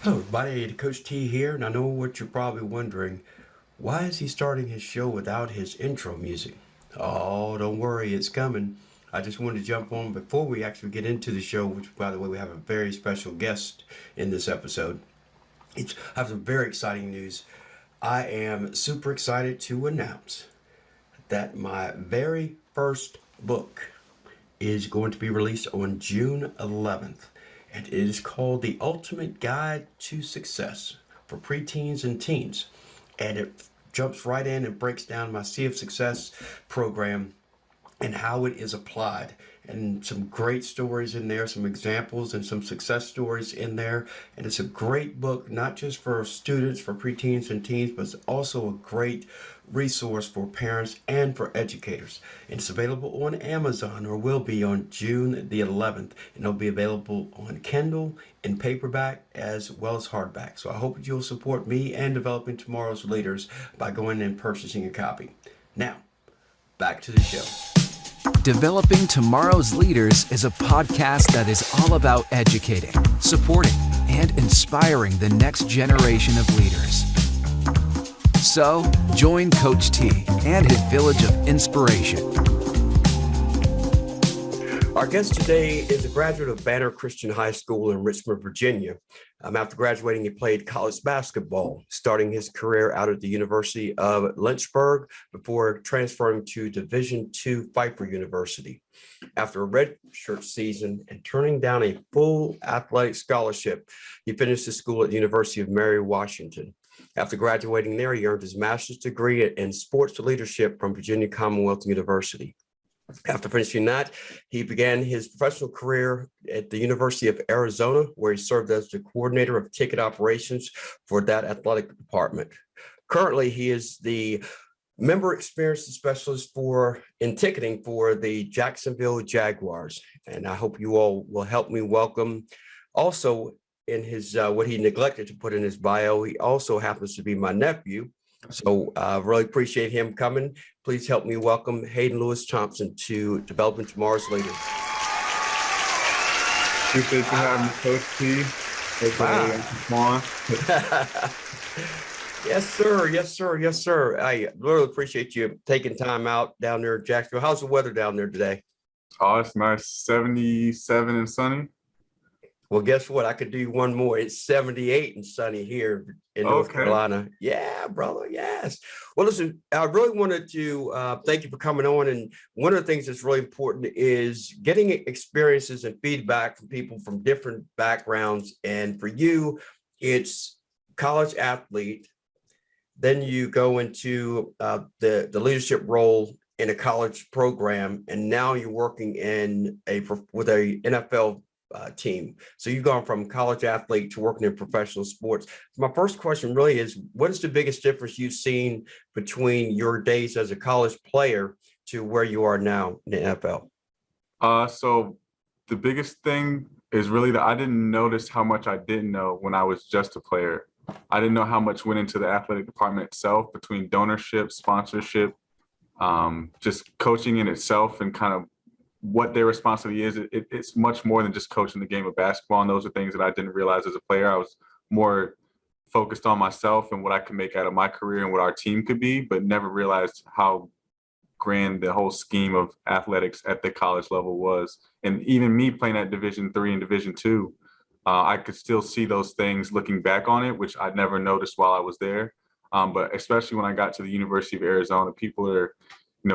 Hello, everybody. Coach T here, and I know what you're probably wondering. Why is he starting his show without his intro music? Oh, don't worry, it's coming. I just wanted to jump on before we actually get into the show, which, by the way, we have a very special guest in this episode. I have some very exciting news. I am super excited to announce that my very first book is going to be released on June 11th, and it is called The Ultimate Guide to Success for Preteens and Teens. And it jumps right in and breaks down my Sea of Success program and how it is applied. And some great stories in there, some examples and some success stories in there. And it's a great book, not just for students, for preteens and teens, but it's also a great resource for parents and for educators. And it's available on Amazon, or will be on June the 11th. And it'll be available on Kindle in paperback as well as hardback. So I hope you'll support me and developing tomorrow's leaders by going and purchasing a copy. Now, back to the show. Developing Tomorrow's Leaders is a podcast that is all about educating, supporting, and inspiring the next generation of leaders. So, join Coach T and his village of inspiration. Our guest today is a graduate of Banner Christian High School in Richmond, Virginia. After graduating, he played college basketball, starting his career out at the University of Lynchburg before transferring to Division II Pfeiffer University. After a redshirt season and turning down a full athletic scholarship, he finished his school at the University of Mary Washington. After graduating there, he earned his master's degree in sports leadership from Virginia Commonwealth University. After finishing that, he began his professional career at the University of Arizona, where he served as the coordinator of ticket operations for that athletic department. Currently, he is the member experience specialist in ticketing for the Jacksonville Jaguars. And I hope you all will help me welcome. Also, in his what he neglected to put in his bio, he also happens to be my nephew. So I really appreciate him coming. Please help me welcome Haden Lewis Thompson to Developing Tomorrow's Leader. Appreciate you having me, Coach T. Wow. Yes, sir. Yes, sir. Yes, sir. I really appreciate you taking time out down there in Jacksonville. How's the weather down there today? Oh, it's nice. 77 and sunny. Well, guess what? I could do one more. It's 78 and sunny here in North Carolina. Yeah, brother. Yes. Well, listen, I really wanted to thank you for coming on. And one of the things that's really important is getting experiences and feedback from people from different backgrounds. And for you, it's college athlete. Then you go into the leadership role in a college program, and now you're working with a NFL team. So you've gone from college athlete to working in professional sports. My first question really is, what is the biggest difference you've seen between your days as a college player to where you are now in the NFL? So the biggest thing is really that I didn't notice how much I didn't know when I was just a player. I didn't know how much went into the athletic department itself, between donorship, sponsorship, just coaching in itself, and kind of what their responsibility is. It's much more than just coaching the game of basketball. And those are things that I didn't realize as a player. I was more focused on myself and what I could make out of my career and what our team could be, but never realized how grand the whole scheme of athletics at the college level was. And even me playing at Division III and Division II, I could still see those things looking back on it, which I never noticed while I was there. But especially when I got to the University of Arizona, people are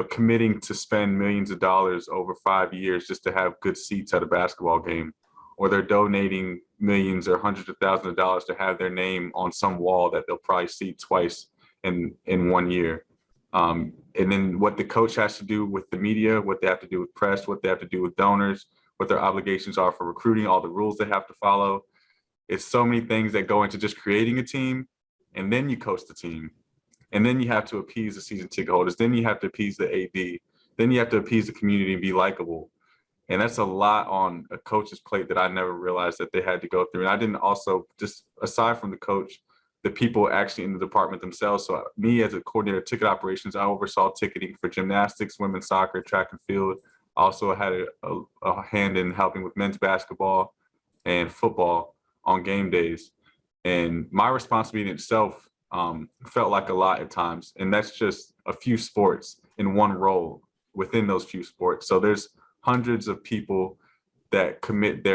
committing to spend millions of dollars over 5 years just to have good seats at a basketball game, or they're donating millions or hundreds of thousands of dollars to have their name on some wall that they'll probably see twice in 1 year. And then what the coach has to do with the media, what they have to do with press, what they have to do with donors, what their obligations are for recruiting, all the rules they have to follow. It's so many things that go into just creating a team, and then you coach the team. And then you have to appease the season ticket holders. Then you have to appease the AD. Then you have to appease the community and be likable. And that's a lot on a coach's plate that I never realized that they had to go through. And I didn't also, just aside from the coach, the people actually in the department themselves. So me as a coordinator of ticket operations, I oversaw ticketing for gymnastics, women's soccer, track and field. I also had a hand in helping with men's basketball and football on game days. And my responsibility in itself felt like a lot at times. And that's just a few sports in one role within those few sports. So there's hundreds of people that commit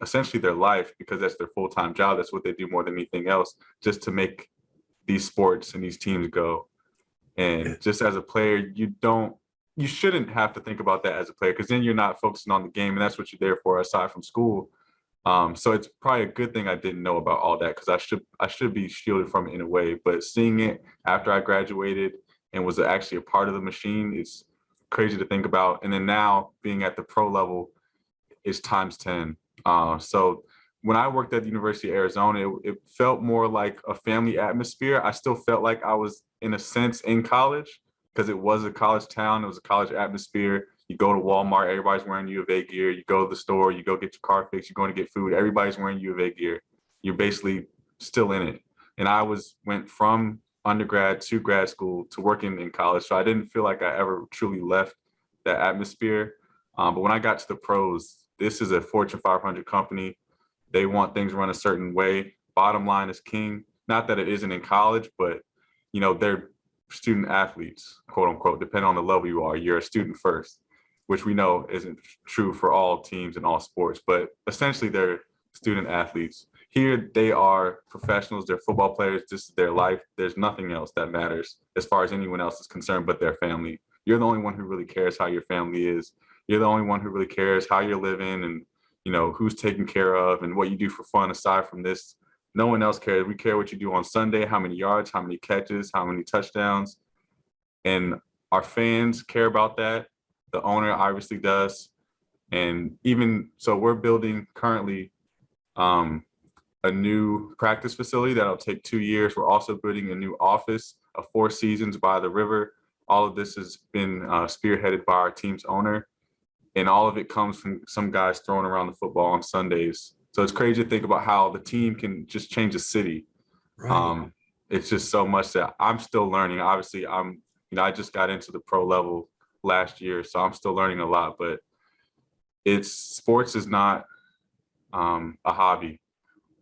essentially their life, because that's their full-time job. That's what they do more than anything else, just to make these sports and these teams go. And just as a player, you shouldn't have to think about that as a player, because then you're not focusing on the game, and that's what you're there for aside from school. So it's probably a good thing I didn't know about all that, because I should be shielded from it in a way. But seeing it after I graduated and was actually a part of the machine is crazy to think about. And then now being at the pro level is times 10. So when I worked at the University of Arizona, it felt more like a family atmosphere. I still felt like I was, in a sense, in college, because it was a college town. It was a college atmosphere. You go to Walmart, everybody's wearing U of A gear. You go to the store, you go get your car fixed, you're going to get food, everybody's wearing U of A gear. You're basically still in it. And I went from undergrad to grad school to working in college. So I didn't feel like I ever truly left that atmosphere. But when I got to the pros, this is a Fortune 500 company. They want things run a certain way. Bottom line is king. Not that it isn't in college, but they're student athletes, quote unquote, depending on the level you are. You're a student first, which we know isn't true for all teams and all sports, but essentially they're student athletes. Here, they are professionals, they're football players, this is their life. There's nothing else that matters as far as anyone else is concerned but their family. You're the only one who really cares how your family is. You're the only one who really cares how you're living and, who's taken care of and what you do for fun aside from this. No one else cares. We care what you do on Sunday, how many yards, how many catches, how many touchdowns. And our fans care about that. The owner obviously does. And even so, we're building currently a new practice facility that'll take 2 years. We're also building a new office of 4 seasons by the river. All of this has been spearheaded by our team's owner. And all of it comes from some guys throwing around the football on Sundays. So it's crazy to think about how the team can just change a city. Right. It's just so much that I'm still learning. Obviously, I just got into the pro level last year, so I'm still learning a lot. But sports is not a hobby.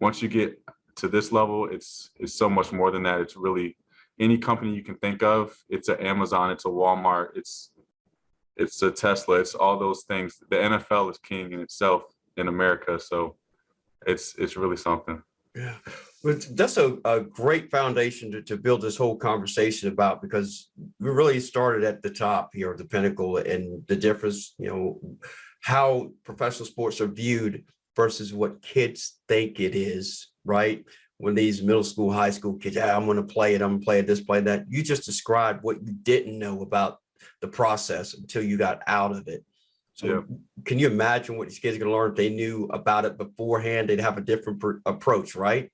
Once you get to this level, it's so much more than that. It's really any company you can think of. It's an Amazon, it's a Walmart, it's a Tesla, it's all those things. The NFL is king in itself in America, so it's really something. Yeah, but that's a great foundation to build this whole conversation about, because we really started at the top here, the pinnacle, and the difference, how professional sports are viewed versus what kids think it is, right? When these middle school, high school kids, I'm going to play it, I'm going to play this, play that. You just described what you didn't know about the process until you got out of it. So yeah. Can you imagine what these kids are going to learn if they knew about it beforehand? They'd have a different approach, right?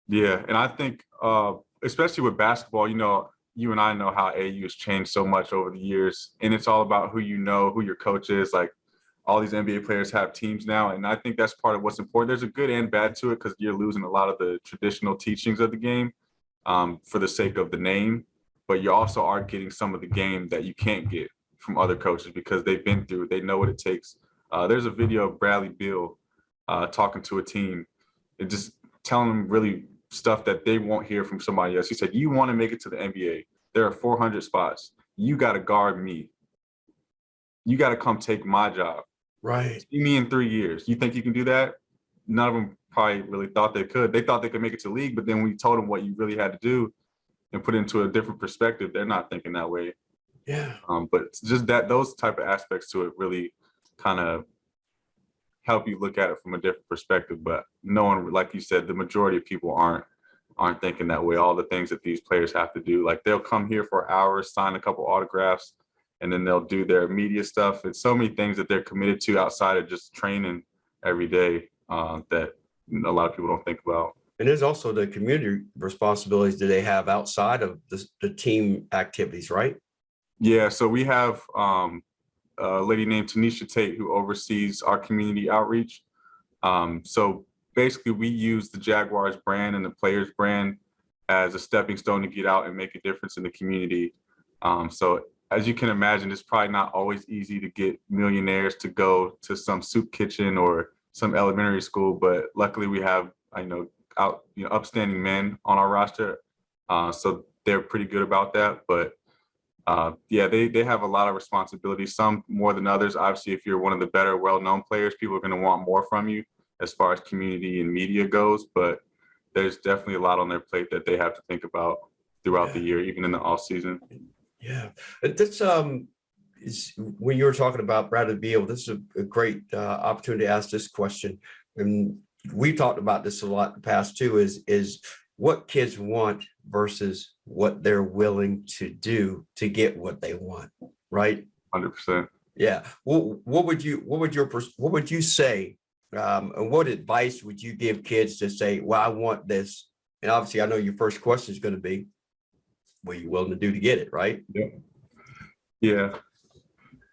Yeah, and I think especially with basketball, you and I know how AU has changed so much over the years, and it's all about who who your coach is. Like all these NBA players have teams now, and I think that's part of what's important. There's a good and bad to it, because you're losing a lot of the traditional teachings of the game for the sake of the name, but you also are getting some of the game that you can't get from other coaches because they've been through it. They know what it takes. There's a video of Bradley Beal talking to a team and just telling them really stuff that they won't hear from somebody else. He said, you want to make it to the NBA. There are 400 spots. You got to guard me. You got to come take my job. Right. See me in 3 years. You think you can do that? None of them probably really thought they could. They thought they could make it to league, but then when you told them what you really had to do and put into a different perspective, they're not thinking that way. Yeah. But it's just those type of aspects to it really kind of help you look at it from a different perspective. But no one, like you said, the majority of people aren't thinking that way. All the things that these players have to do, like they'll come here for hours, sign a couple autographs, and then they'll do their media stuff. It's so many things that they're committed to outside of just training every day that a lot of people don't think about. And there's also the community responsibilities that they have outside of the team activities, right? Yeah, so we have a lady named Tanisha Tate who oversees our community outreach. So basically we use the Jaguars brand and the players brand as a stepping stone to get out and make a difference in the community. So as you can imagine, it's probably not always easy to get millionaires to go to some soup kitchen or some elementary school, but luckily we have, upstanding men on our roster. So they're pretty good about that. But yeah, they have a lot of responsibilities, some more than others. Obviously, if you're one of the better, well-known players, people are going to want more from you as far as community and media goes. But there's definitely a lot on their plate that they have to think about throughout the year, even in the off season. Yeah, that's is when you were talking about Bradley Beal. This is a great opportunity to ask this question, and we talked about this a lot in the past too. Is what kids want versus what they're willing to do to get what they want, right? 100%. Yeah. Well, what would you say? And what advice would you give kids to say, well, I want this? And obviously, I know your first question is going to be, what are you willing to do to get it, right? Yeah.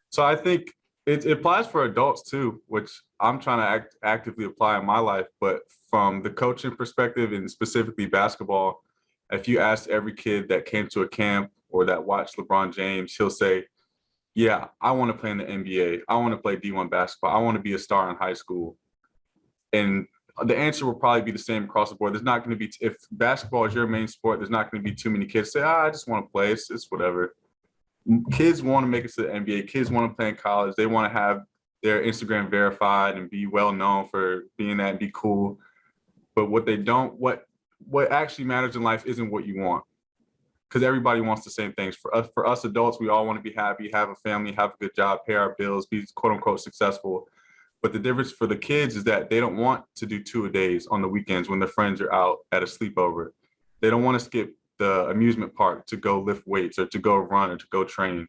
So I think it applies for adults too, which I'm trying to actively apply in my life. But from the coaching perspective and specifically basketball, if you ask every kid that came to a camp or that watched LeBron James, he'll say, yeah, I want to play in the NBA. I want to play D1 basketball. I want to be a star in high school. And the answer will probably be the same across the board. There's not going to be, if basketball is your main sport, there's not going to be too many kids say, I just want to play. It's whatever. Kids want to make it to the NBA. Kids want to play in college. They want to have their Instagram verified and be well known for being that and be cool. But what they don't, what actually matters in life isn't what you want. Because everybody wants the same things. For us adults, we all want to be happy, have a family, have a good job, pay our bills, be quote unquote successful. But the difference for the kids is that they don't want to do 2-a-days on the weekends when their friends are out at a sleepover. They don't want to skip the amusement park to go lift weights or to go run or to go train.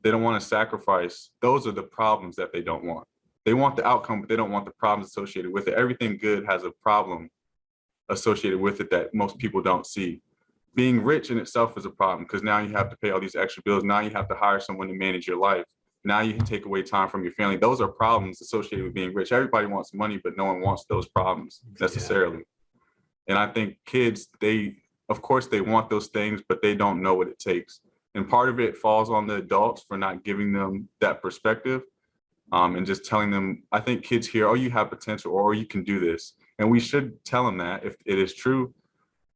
They don't want to sacrifice. Those are the problems that they don't want. They want the outcome, but they don't want the problems associated with it. Everything good has a problem associated with it that most people don't see. Being rich in itself is a problem because now you have to pay all these extra bills. Now you have to hire someone to manage your life. Now you can take away time from your family. Those are problems associated with being rich. Everybody wants money, but no one wants those problems necessarily. Yeah. And I think kids, of course they want those things, but they don't know what it takes. And part of it falls on the adults for not giving them that perspective and just telling them, I think kids hear, oh, you have potential or you can do this. And we should tell them that if it is true.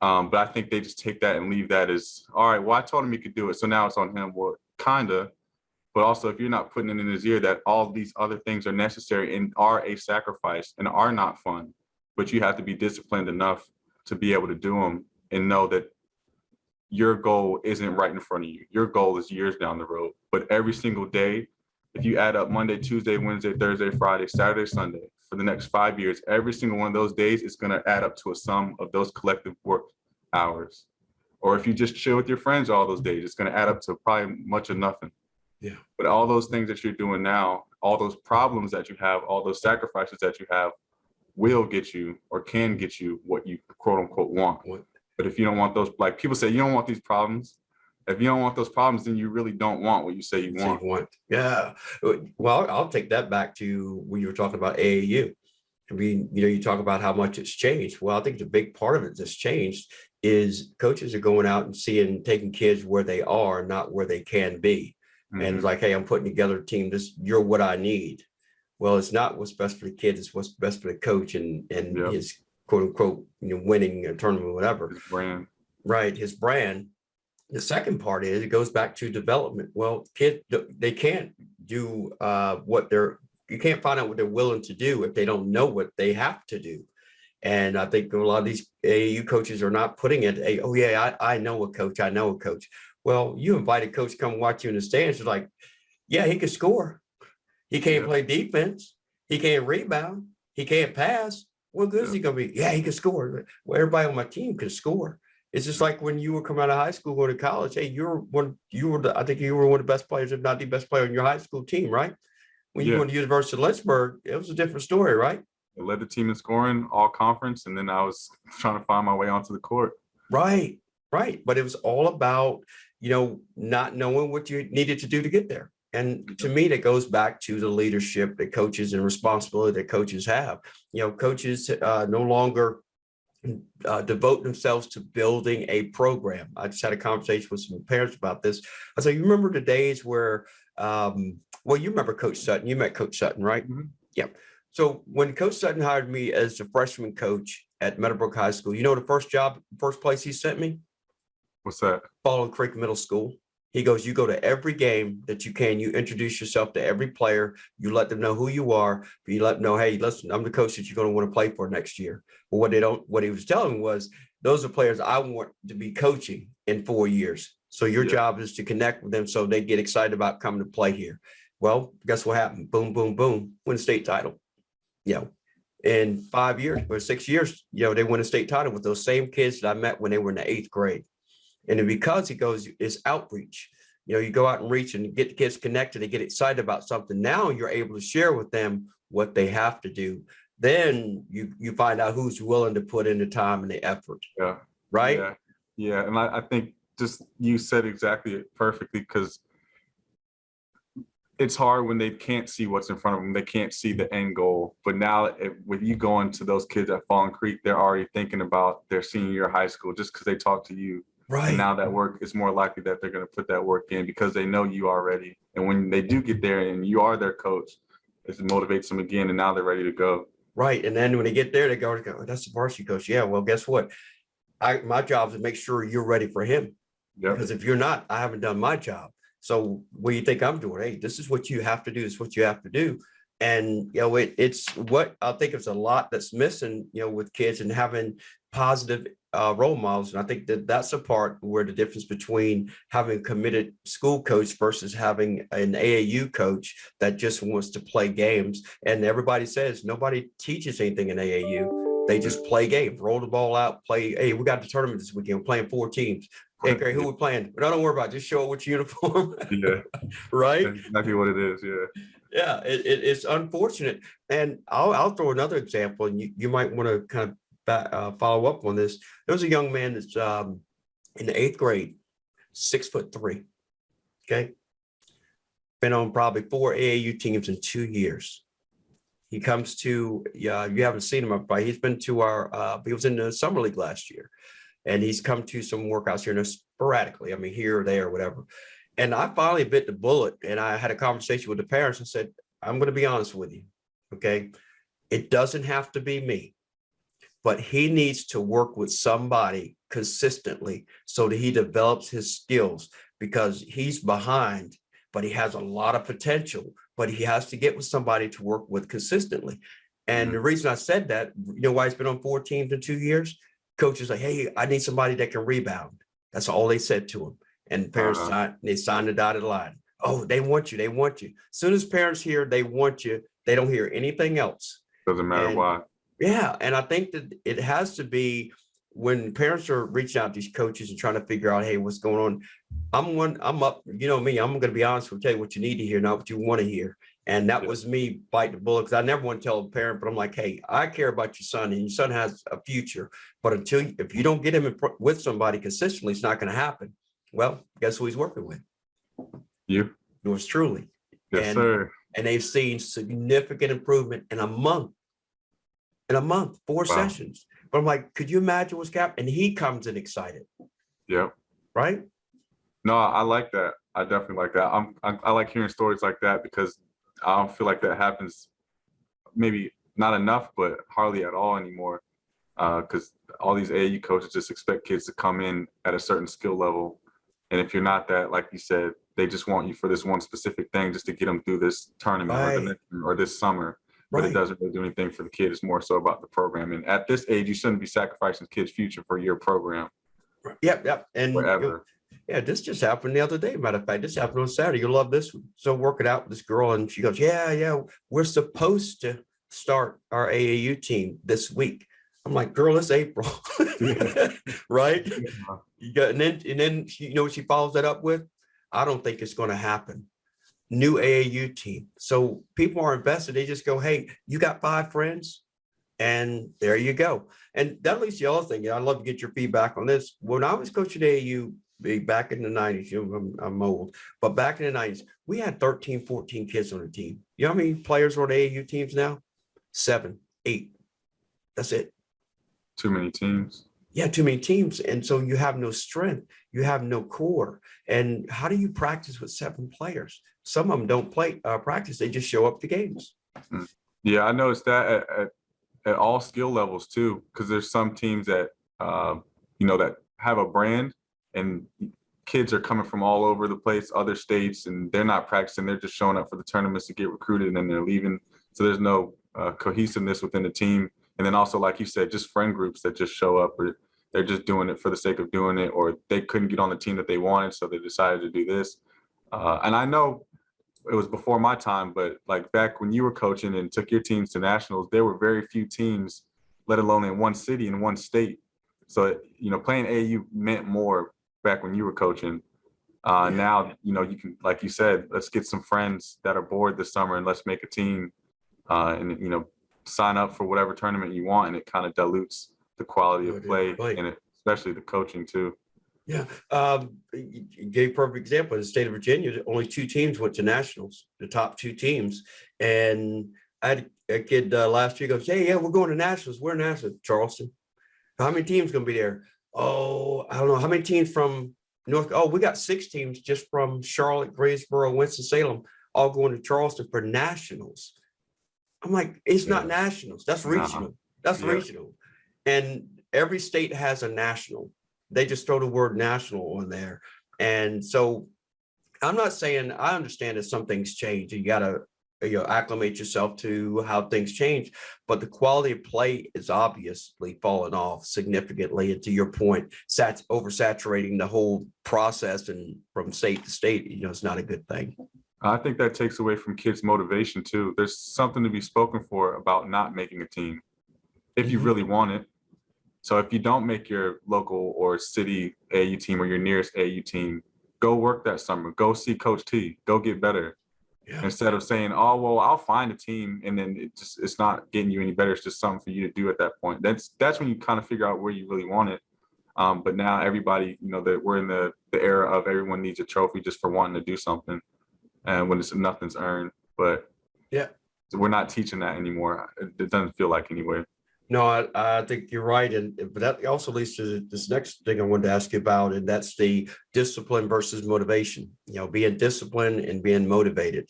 But I think they just take that and leave that as, all right, well, I told him he could do it. So now it's on him. Well, kinda. But also, if you're not putting it in his ear that all these other things are necessary and are a sacrifice and are not fun, but you have to be disciplined enough to be able to do them and know that your goal isn't right in front of you. Your goal is years down the road. But every single day, if you add up Monday, Tuesday, Wednesday, Thursday, Friday, Saturday, Sunday, for the next 5 years, every single one of those days is going to add up to a sum of those collective work hours. Or if you just chill with your friends all those days, it's going to add up to probably much of nothing. Yeah. But all those things that you're doing now, all those problems that you have, all those sacrifices that you have will get you or can get you what you quote unquote want. But if you don't want those, like people say, you don't want these problems. If you don't want those problems, then you really don't want what you say you want. Yeah. Well, I'll take that back to when you were talking about AAU. I mean, you talk about how much it's changed. Well, I think the big part of it that's changed is coaches are going out and taking kids where they are, not where they can be. Mm-hmm. And it's like, hey, I'm putting together a team. You're what I need. Well, it's not what's best for the kid. It's what's best for the coach and his quote unquote, winning a tournament, whatever. His brand. Right. His brand. The second part is it goes back to development. Well, kids, they can't do you can't find out what they're willing to do if they don't know what they have to do. And I think a lot of these AAU coaches are not putting it, I know a coach. Well, you invite a coach to come watch you in the stands. It's like, yeah, he can score. He can't play defense. He can't rebound. He can't pass. What good is he going to be? Yeah, he can score. Well, everybody on my team can score. It's just like when you were coming out of high school, going to college. Hey, I think you were one of the best players, if not the best player on your high school team, right? When you went to University of Lynchburg, it was a different story, right? I led the team in scoring, all conference, and then I was trying to find my way onto the court. Right. But it was all about, not knowing what you needed to do to get there. And to me, that goes back to the leadership that coaches and responsibility that coaches have. Coaches no longer devote themselves to building a program. I just had a conversation with some parents about this. I said, you remember the days where, you remember Coach Sutton, you met Coach Sutton, right? Mm-hmm. Yeah. So when Coach Sutton hired me as a freshman coach at Meadowbrook High School, you know the first place he sent me? What's that? Baldwin Creek Middle School. He goes, you go to every game that you can. You introduce yourself to every player. You let them know who you are. You let them know, hey, listen, I'm the coach that you're going to want to play for next year. But what he was telling me was, those are players I want to be coaching in 4 years. So your job is to connect with them so they get excited about coming to play here. Well, guess what happened? Boom, boom, boom. Win a state title. In 5 years or 6 years, they win a state title with those same kids that I met when they were in the 8th grade. And because he goes, it's outreach. You go out and reach and get the kids connected. They get excited about something. Now you're able to share with them what they have to do. Then you find out who's willing to put in the time and the effort. Yeah. Right. Yeah. And I think just you said exactly perfectly, because it's hard when they can't see what's in front of them. They can't see the end goal. But now with you going to those kids at Fallen Creek, they're already thinking about their senior year of high school just because they talk to you. Right. And now that work is more likely that they're going to put that work in because they know you already. And when they do get there and you are their coach, it motivates them again. And now they're ready to go. Right. And then when they get there, they go, oh, that's the varsity coach. Yeah. Well, guess what? My job is to make sure you're ready for him. Yep. Because if you're not, I haven't done my job. So what do you think I'm doing? Hey, this is what you have to do. This is what you have to do. And, it's what I think it's a lot that's missing, with kids and having positive role models. And I think that's a part where the difference between having a committed school coach versus having an AAU coach that just wants to play games. And everybody says nobody teaches anything in AAU. They just play games, roll the ball out, play. Hey, we got the tournament this weekend. We're playing 4 teams. Hey, great, who we playing? But don't worry about it. Just show up with your uniform. Yeah. Right? That's exactly what it is. Yeah. Yeah, it's unfortunate. And I'll throw another example, and you might want to kind of follow up on this. There was a young man that's in the 8th grade, 6'3". Okay. Been on probably 4 AAU teams in 2 years. He comes to, you haven't seen him, but he's been to he was in the summer league last year. And he's come to some workouts here sporadically. I mean, here or there, or whatever. And I finally bit the bullet, and I had a conversation with the parents and said, I'm going to be honest with you. Okay. It doesn't have to be me, but he needs to work with somebody consistently so that he develops his skills, because he's behind, but he has a lot of potential, but he has to get with somebody to work with consistently. And the reason I said that, why he's been on 4 teams in 2 years? Coaches like, hey, I need somebody that can rebound. That's all they said to him. And parents signed the dotted line. Oh, they want you. They want you. As soon as parents hear they want you, they don't hear anything else. Doesn't matter why. Yeah. And I think that it has to be when parents are reaching out to these coaches and trying to figure out, hey, what's going on? I'm up, me, I'm going to be honest with you, tell you what you need to hear, not what you want to hear. And that was me biting the bullet, because I never want to tell a parent, but I'm like, hey, I care about your son, and your son has a future. But if you don't get him with somebody consistently, it's not going to happen. Well, guess who he's working with? You. Yours truly. Yes, sir. And they've seen significant improvement in a month. 4 sessions. But I'm like, could you imagine what's happening? And he comes in excited. Yep. Right? No, I like that. I definitely like that. I like hearing stories like that, because I don't feel like that happens, maybe not enough, but hardly at all anymore. Because all these AAU coaches just expect kids to come in at a certain skill level. And if you're not that, like you said, they just want you for this one specific thing just to get them through this tournament or this summer. But it doesn't really do anything for the kid. It's more so about the program. And at this age, you shouldn't be sacrificing kids' future for your program. Yep. And forever. This just happened the other day. Matter of fact, this happened on Saturday. You'll love this one. So working out with this girl, and she goes, yeah, we're supposed to start our AAU team this week. I'm like, girl, it's April. Right? And then she, what she follows that up with? I don't think it's going to happen. New AAU team. So people are invested. They just go, hey, you got 5 friends, and there you go. And that leads to the other thing. I'd love to get your feedback on this. When I was coaching AAU back in the 90s, I'm old, but back in the 90s, we had 13, 14 kids on the team. You know how many players are on AAU teams now? 7, 8. That's it. Too many teams. Yeah, too many teams. And so you have no strength. You have no core. And how do you practice with 7 players? Some of them don't practice. They just show up to games. Yeah, I noticed that at all skill levels too, because there's some teams that that have a brand, and kids are coming from all over the place, other states, and they're not practicing. They're just showing up for the tournaments to get recruited, and then they're leaving. So there's no cohesiveness within the team. And then also, like you said, just friend groups that just show up, or they're just doing it for the sake of doing it, or they couldn't get on the team that they wanted, so they decided to do this. And I know it was before my time, but like back when you were coaching and took your teams to nationals, there were very few teams, let alone in one city, in one state. So, playing AAU meant more back when you were coaching. Now, you can, like you said, let's get some friends that are bored this summer and let's make a team and sign up for whatever tournament you want. And it kind of dilutes the quality of play and especially the coaching too. Yeah. You gave a perfect example. In the state of Virginia, only 2 teams went to nationals, the top 2 teams. And I had a kid last year goes, hey, yeah, we're going to nationals. We're nationals, Charleston. How many teams going to be there? Oh, I don't know. How many teams from North? Oh, we got 6 teams just from Charlotte, Greensboro, Winston-Salem, all going to Charleston for nationals. I'm like, it's not nationals. That's regional. That's regional. And every state has a national. They just throw the word national on there. And so I'm not saying, I understand that some things change. You got to acclimate yourself to how things change, but the quality of play is obviously falling off significantly. And to your point, oversaturating the whole process and from state to state, it's not a good thing. I think that takes away from kids' motivation too. There's something to be spoken for about not making a team if you really want it. So if you don't make your local or city AAU team or your nearest AAU team, go work that summer, go see Coach T, go get better. Yeah. Instead of saying, oh, well, I'll find a team, and then it's not getting you any better. It's just something for you to do at that point. That's when you kind of figure out where you really want it. But now everybody, that we're in the era of everyone needs a trophy just for wanting to do something. And when nothing's earned, but we're not teaching that anymore. It doesn't feel like anyway. No, I think you're right. But that also leads to this next thing I wanted to ask you about, and that's the discipline versus motivation, being disciplined and being motivated.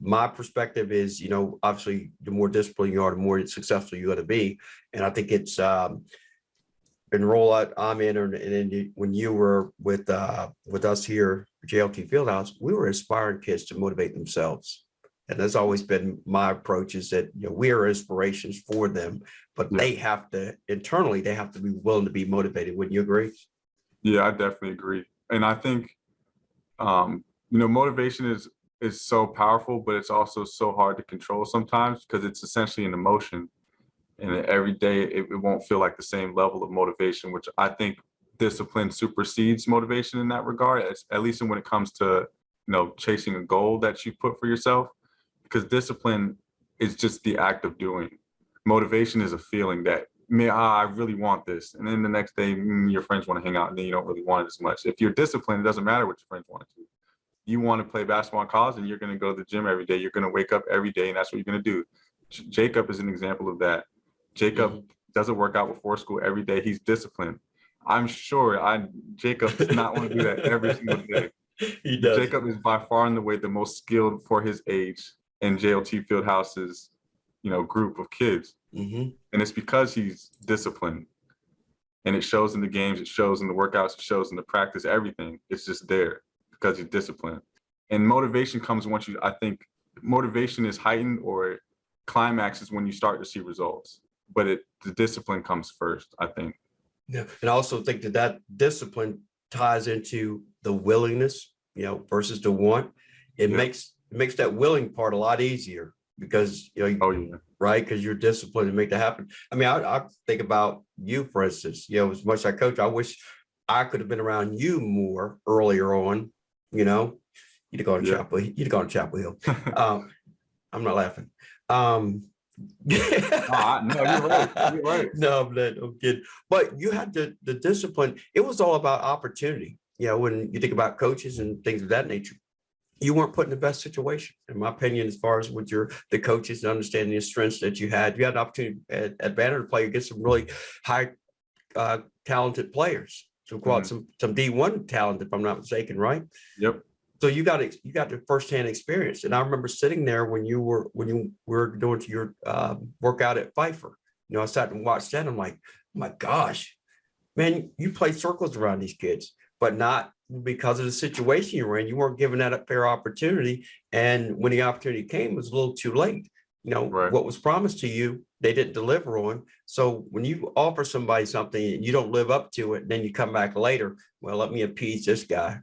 My perspective is, obviously the more disciplined you are, the more successful you're going to be. And I think it's in the role I'm in, and when you were with us here at JLT Fieldhouse, we were inspiring kids to motivate themselves. And that's always been my approach, is that we are inspirations for them, but they have to internally, they have to be willing to be motivated. Wouldn't you agree? Yeah, I definitely agree. And I think, motivation is so powerful, but it's also so hard to control sometimes because it's essentially an emotion. And every day it won't feel like the same level of motivation, which I think discipline supersedes motivation in that regard, at least when it comes to, chasing a goal that you put for yourself. Because discipline is just the act of doing. Motivation is a feeling that, I really want this. And then the next day, your friends want to hang out, and then you don't really want it as much. If you're disciplined, it doesn't matter what your friends want to do. You want to play basketball in college, and you're going to go to the gym every day. You're going to wake up every day, and that's what you're going to do. Jacob is an example of that. Jacob doesn't work out before school every day. He's disciplined. I'm sure Jacob does not want to do that every single day. He does. Jacob is by far and away the most skilled for his age in JLT Fieldhouse's, group of kids. And it's because he's disciplined. And it shows in the games, it shows in the workouts, it shows in the practice, everything. It's just there because he's disciplined. And motivation comes I think motivation is heightened or climaxes when you start to see results. But the discipline comes first, I think. Yeah. And I also think that discipline ties into the willingness, versus the want. It makes that willing part a lot easier because, right? Because you're disciplined to make that happen. I mean, I think about you, for instance, as much as I coach, I wish I could have been around you more earlier on, you'd have gone to Chapel, you'd have gone to Chapel Hill. I'm not laughing. No, you're right. You're right. No, I'm kidding. But you had the discipline. It was all about opportunity. When you think about coaches and things of that nature, you weren't put in the best situation, in my opinion, as far as with the coaches and understanding the strengths that you had. You had an opportunity at Banner to play against some really high talented players. Some D1 talent, if I'm not mistaken, right? Yep. So you got the firsthand experience. And I remember sitting there when you were doing your workout at Pfeiffer. You know, I sat and watched that. I'm like, my gosh, man, you play circles around these kids, but not because of the situation you were in. You weren't given that a fair opportunity. And when the opportunity came, it was a little too late. You know, Right. what was promised to you, they didn't deliver on. So when you offer somebody something and you don't live up to it, and then you come back later, well, let me appease this guy.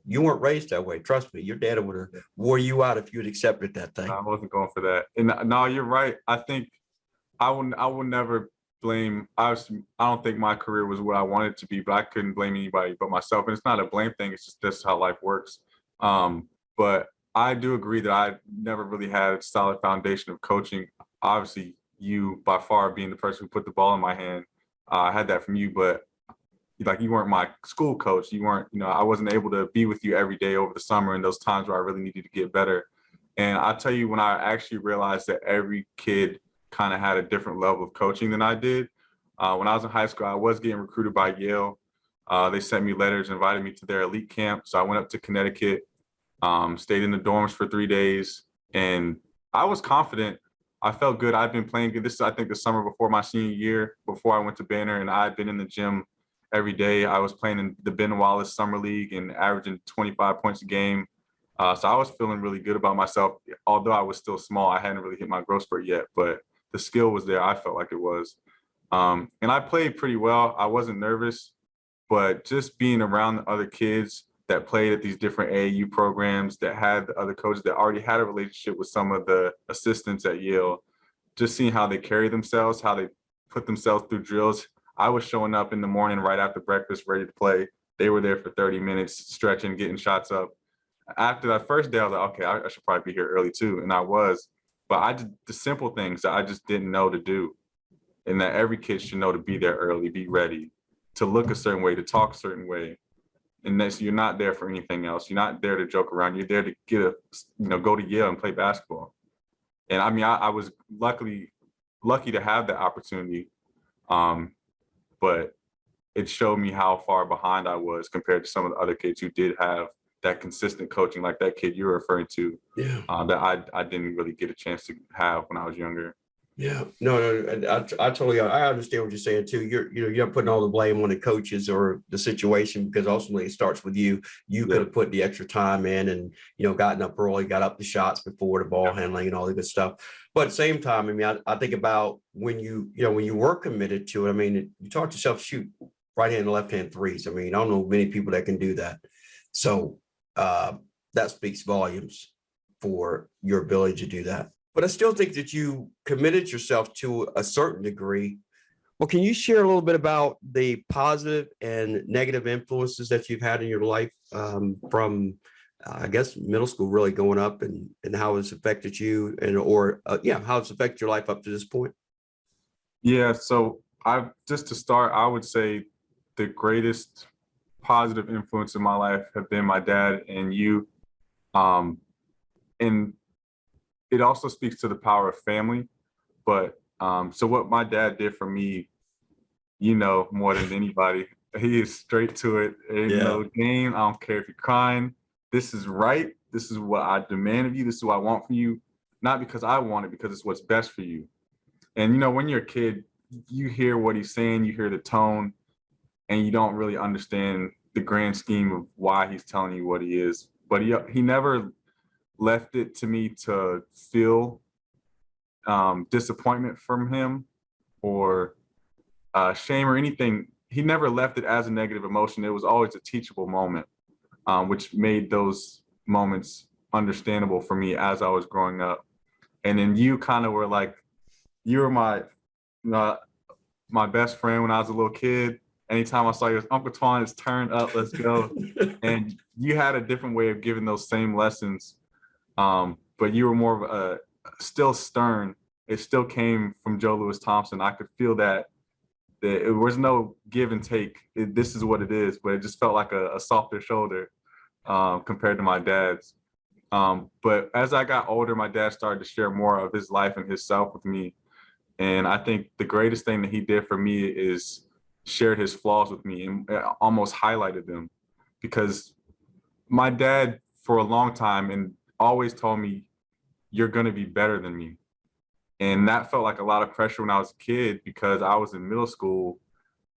You weren't raised that way. Trust me, your dad would have wore you out if you'd accepted that thing. I wasn't going for that. And no, you're right. I think I will never blame. I don't think my career was what I wanted it to be, but I couldn't blame anybody but myself. And it's not a blame thing. It's just that's how life works. But I do agree that I never really had a solid foundation of coaching. Obviously, you by far being the person who put the ball in my hand, I had that from you. But like you weren't my school coach. You weren't. I wasn't able to be with you every day over the summer and those times where I really needed to get better. And I tell you, when I actually realized that every kid kind of had a different level of coaching than I did. When I was in high school, I was getting recruited by Yale. They sent me letters, invited me to their elite camp. So I went up to Connecticut, stayed in the dorms for 3 days, and I was confident. I felt good. I'd been playing good. This is, I think, the summer before my senior year, before I went to Banner, and I'd been in the gym every day. I was playing in the Ben Wallace Summer League and averaging 25 points a game. So I was feeling really good about myself. Although I was still small, I hadn't really hit my growth spurt yet, but the skill was there. I felt like it was. And I played pretty well. I wasn't nervous, but just being around the other kids that played at these different AAU programs, that had the other coaches that already had a relationship with some of the assistants at Yale, just seeing how they carry themselves, how they put themselves through drills. I was showing up in the morning right after breakfast, ready to play. They were there for 30 minutes, stretching, getting shots up. After that first day, I was like, okay, I should probably be here early too. And I was. But I did the simple things that I just didn't know to do, and that every kid should know to be there early, be ready, to look a certain way, to talk a certain way. And that's, you're not there for anything else. You're not there to joke around. You're there to go to Yale and play basketball. And I mean, I was lucky to have that opportunity, but it showed me how far behind I was compared to some of the other kids who did have that consistent coaching, like that kid you're referring to, that I didn't really get a chance to have when I was younger. Yeah, no, I totally, I understand what you're saying too. You're not putting all the blame on the coaches or the situation, because ultimately it starts with you. You could have put the extra time in and, gotten up early, got up the shots before the ball handling and all the good stuff. But at the same time, I mean, I think about when when you were committed to it. I mean, you taught yourself shoot right hand and left hand threes. I mean, I don't know many people that can do that. So that speaks volumes for your ability to do that. But I still think that you committed yourself to a certain degree. Well, can you share a little bit about the positive and negative influences that you've had in your life from, I guess, middle school really going up, and how it's affected you, and how it's affected your life up to this point? Yeah, so just to start, I would say the greatest positive influence in my life have been my dad and you. And it also speaks to the power of family. But so what my dad did for me, more than anybody, he is straight to it. Ain't no game. I don't care if you're crying. This is right. This is what I demand of you. This is what I want from you. Not because I want it, because it's what's best for you. And, when you're a kid, you hear what he's saying, you hear the tone, and you don't really understand the grand scheme of why he's telling you what he is. But he never left it to me to feel disappointment from him or shame or anything. He never left it as a negative emotion. It was always a teachable moment, which made those moments understandable for me as I was growing up. And then you kind of were like, you were my best friend when I was a little kid. Anytime I saw you, Uncle Twan is turned up, let's go. And you had a different way of giving those same lessons. But you were more of a still stern. It still came from Joe Lewis Thompson. I could feel that there was no give and take. This is what it is, but it just felt like a softer shoulder compared to my dad's. But as I got older, my dad started to share more of his life and his self with me. And I think the greatest thing that he did for me is shared his flaws with me and almost highlighted them, because my dad for a long time and always told me, you're going to be better than me. And that felt like a lot of pressure when I was a kid because I was in middle school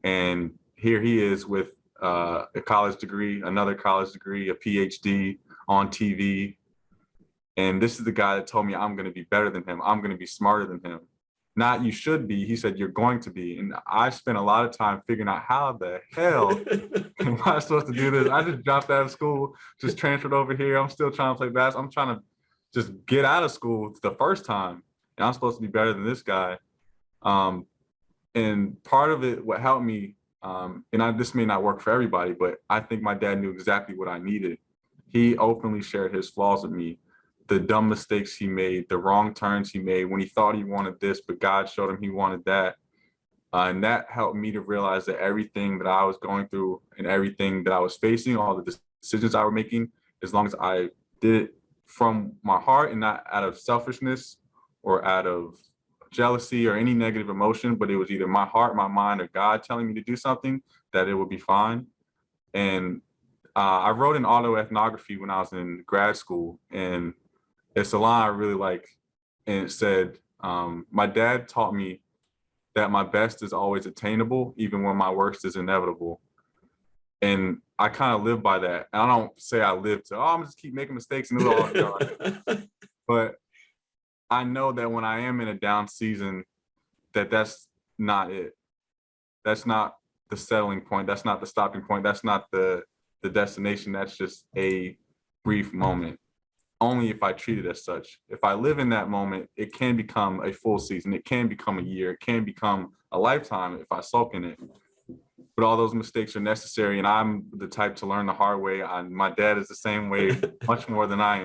and here he is with a college degree, another college degree, a PhD on TV. And this is the guy that told me I'm going to be better than him. I'm going to be smarter than him. Not you should be. He said, you're going to be. And I spent a lot of time figuring out how the hell am I supposed to do this? I just dropped out of school, just transferred over here. I'm still trying to play basketball. I'm trying to just get out of school the first time. And I'm supposed to be better than this guy. And part of it, what helped me, this may not work for everybody, but I think my dad knew exactly what I needed. He openly shared his flaws with me, the dumb mistakes he made, the wrong turns he made when he thought he wanted this, but God showed him he wanted that. And that helped me to realize that everything that I was going through and everything that I was facing, all the decisions I was making, as long as I did it from my heart and not out of selfishness or out of jealousy or any negative emotion, but it was either my heart, my mind, or God telling me to do something, that it would be fine. And I wrote an autoethnography when I was in grad school, and it's a line I really like, and it said, my dad taught me that my best is always attainable, even when my worst is inevitable. And I kind of live by that. And I don't say I live to, I'm just keep making mistakes and do it all. But I know that when I am in a down season, that's not it. That's not the settling point. That's not the stopping point. That's not the destination. That's just a brief moment. Only if I treat it as such. If I live in that moment, it can become a full season. It can become a year. It can become a lifetime if I sulk in it. But all those mistakes are necessary, and I'm the type to learn the hard way. My dad is the same way, much more than I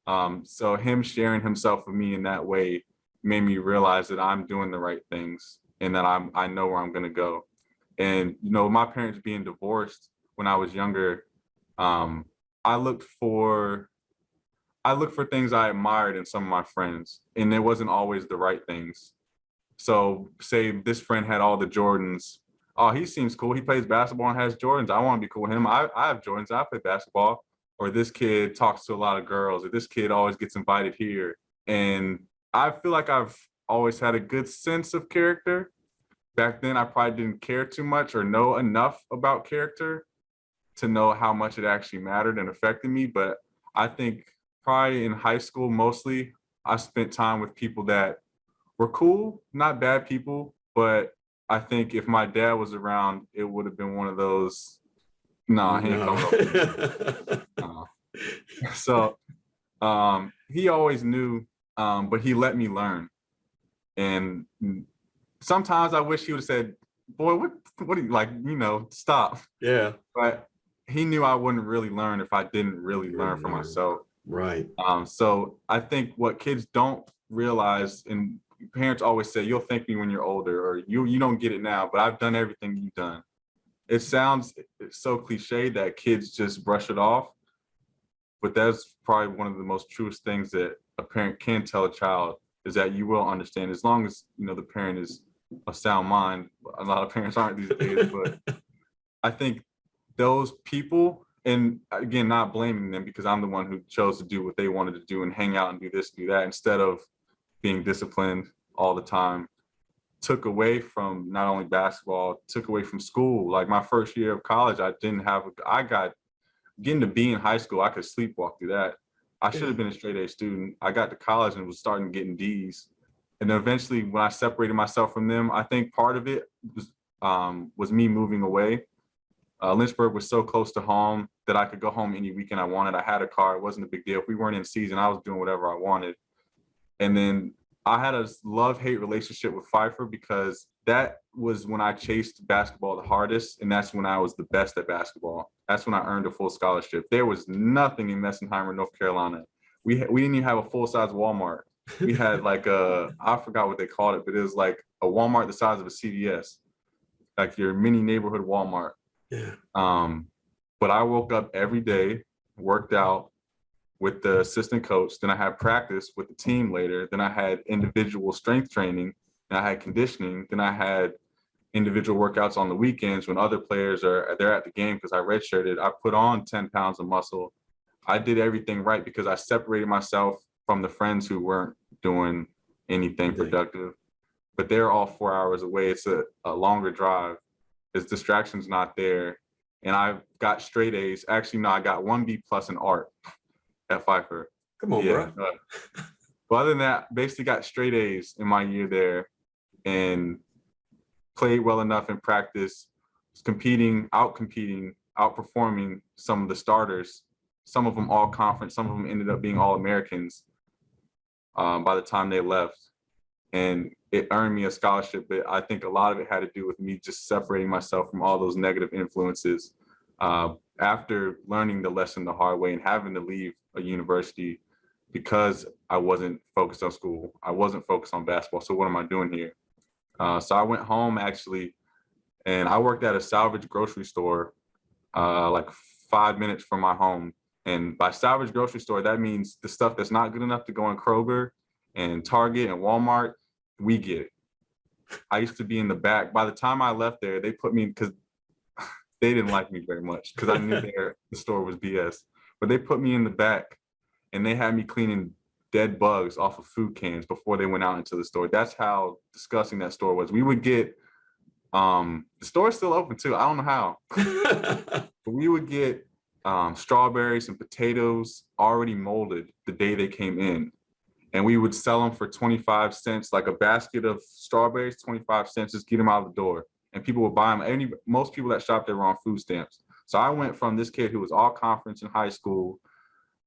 am. So him sharing himself with me in that way made me realize that I'm doing the right things and that I know where I'm going to go. And, my parents being divorced when I was younger, I looked for things I admired in some of my friends, and it wasn't always the right things. So say this friend had all the Jordans. Oh, he seems cool. He plays basketball and has Jordans. I want to be cool with him. I have Jordans. I play basketball. Or this kid talks to a lot of girls, or this kid always gets invited here. And I feel like I've always had a good sense of character. Back then, I probably didn't care too much or know enough about character to know how much it actually mattered and affected me. But I think probably in high school, mostly, I spent time with people that were cool, not bad people. But I think if my dad was around, it would have been one of those, nah, he ain't coming over. So he always knew, but he let me learn. And sometimes I wish he would have said, boy, what do you like, stop. Yeah. But he knew I wouldn't really learn if I didn't really learn for myself. Right. So I think what kids don't realize, and parents always say, you'll thank me when you're older, or you don't get it now, but I've done everything you've done. It sounds so cliche that kids just brush it off, but that's probably one of the most truest things that a parent can tell a child, is that you will understand, as long as, the parent is of sound mind. A lot of parents aren't these days, but I think those people, and again, not blaming them because I'm the one who chose to do what they wanted to do and hang out and do this, do that, instead of being disciplined all the time, took away from not only basketball, took away from school. Like my first year of college, getting to be in high school, I could sleepwalk through that. I should have been a straight A student. I got to college and was starting getting D's. And then eventually when I separated myself from them, I think part of it was me moving away. Lynchburg was so close to home that I could go home any weekend I wanted. I had a car. It wasn't a big deal. If we weren't in season, I was doing whatever I wanted. And then I had a love-hate relationship with Pfeiffer because that was when I chased basketball the hardest, and that's when I was the best at basketball. That's when I earned a full scholarship. There was nothing in Messenheimer, North Carolina. We didn't even have a full-size Walmart. We had like I forgot what they called it, but it was like a Walmart the size of a CVS, like your mini neighborhood Walmart. Yeah. But I woke up every day, worked out with the assistant coach. Then I had practice with the team later. Then I had individual strength training, and I had conditioning. Then I had individual workouts on the weekends when other players they're at the game because I redshirted. I put on 10 pounds of muscle. I did everything right because I separated myself from the friends who weren't doing anything productive. But they're all 4 hours away. It's a longer drive. His distraction's not there. And I got straight A's. Actually, no, I got 1B plus in art at Pfeiffer. Come on, Yeah. bro. But other than that, basically got straight A's in my year there and played well enough in practice, outperforming some of the starters. Some of them all conference, some of them ended up being all Americans by the time they left. And it earned me a scholarship, but I think a lot of it had to do with me just separating myself from all those negative influences. After learning the lesson the hard way and having to leave a university because I wasn't focused on school, I wasn't focused on basketball. So what am I doing here? So I went home actually, and I worked at a salvage grocery store like 5 minutes from my home. And by salvage grocery store, that means the stuff that's not good enough to go in Kroger and Target and Walmart, we get it. I used to be in the back. By the time I left there, they put me, because they didn't like me very much because I knew the store was BS. But they put me in the back and they had me cleaning dead bugs off of food cans before they went out into the store. That's how disgusting that store was. We would get, the store's still open too. I don't know how. But we would get strawberries and potatoes already molded the day they came in. And we would sell them for 25 cents, like a basket of strawberries, 25 cents, just get them out of the door. And people would buy them. Most people that shopped there were on food stamps. So I went from this kid who was all conference in high school,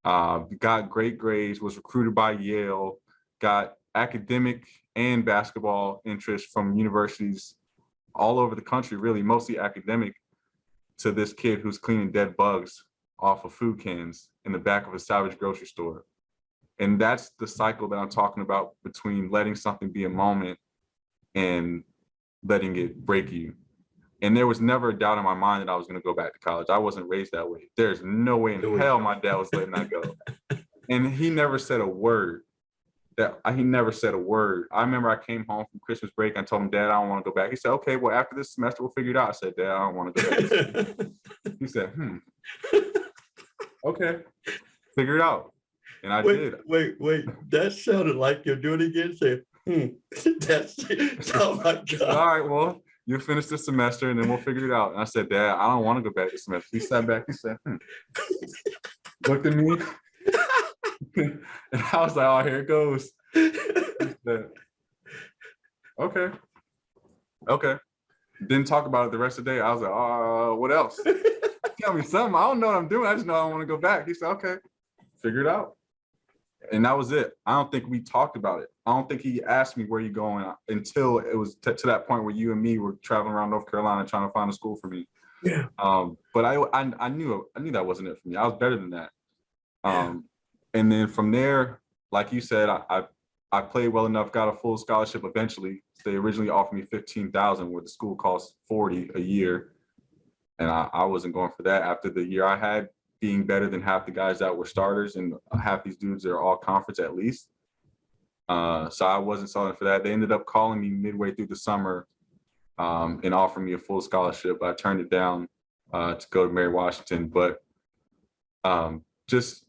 got great grades, was recruited by Yale, got academic and basketball interest from universities all over the country, really, mostly academic, to this kid who's cleaning dead bugs off of food cans in the back of a salvage grocery store. And that's the cycle that I'm talking about between letting something be a moment and letting it break you. And there was never a doubt in my mind that I was going to go back to college. I wasn't raised that way. There's no way in hell my dad was letting that go. And he never said a word. He never said a word. I remember I came home from Christmas break and I told him, Dad, I don't want to go back. He said, okay, well, after this semester, we'll figure it out. I said, Dad, I don't want to go back. He said, okay, figure it out. And I did. Wait. That sounded like you're doing it again. Say, oh my God. All right, well, you finish the semester and then we'll figure it out. And I said, Dad, I don't want to go back this semester. He sat back, he said, looked at me. And I was like, oh, here it goes. He said, okay. Didn't talk about it the rest of the day. I was like, what else? Tell me something. I don't know what I'm doing. I just know I want to go back. He said, okay, figure it out. And that was it. I don't think we talked about it. I don't think he asked me where you going until it was to that point where you and me were traveling around North Carolina trying to find a school for me. Yeah. But I knew that wasn't it for me. I was better than that. And then from there, like you said, I played well enough, got a full scholarship eventually. They originally offered me $15,000 where the school costs $40,000 a year. And I wasn't going for that after the year I had, being better than half the guys that were starters and half these dudes that are all conference at least. So I wasn't selling for that. They ended up calling me midway through the summer and offering me a full scholarship. I turned it down to go to Mary Washington, but just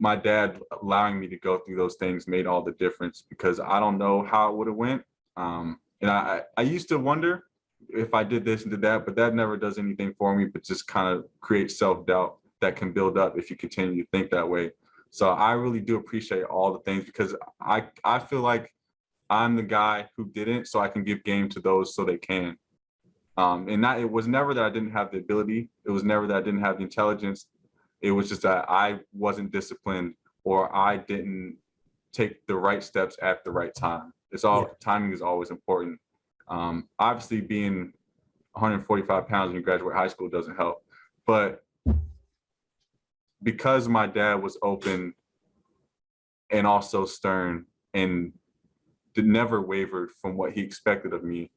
my dad allowing me to go through those things made all the difference, because I don't know how it would have went. And I used to wonder if I did this and did that, but that never does anything for me, but just kind of creates self-doubt that can build up if you continue to think that way. So I really do appreciate all the things, because I feel like I'm the guy who didn't, so I can give game to those so they can. And it was never that I didn't have the ability. It was never that I didn't have the intelligence. It was just that I wasn't disciplined, or I didn't take the right steps at the right time. Timing is always important. Obviously being 145 pounds when you graduate high school doesn't help, but because my dad was open and also stern and never wavered from what he expected of me,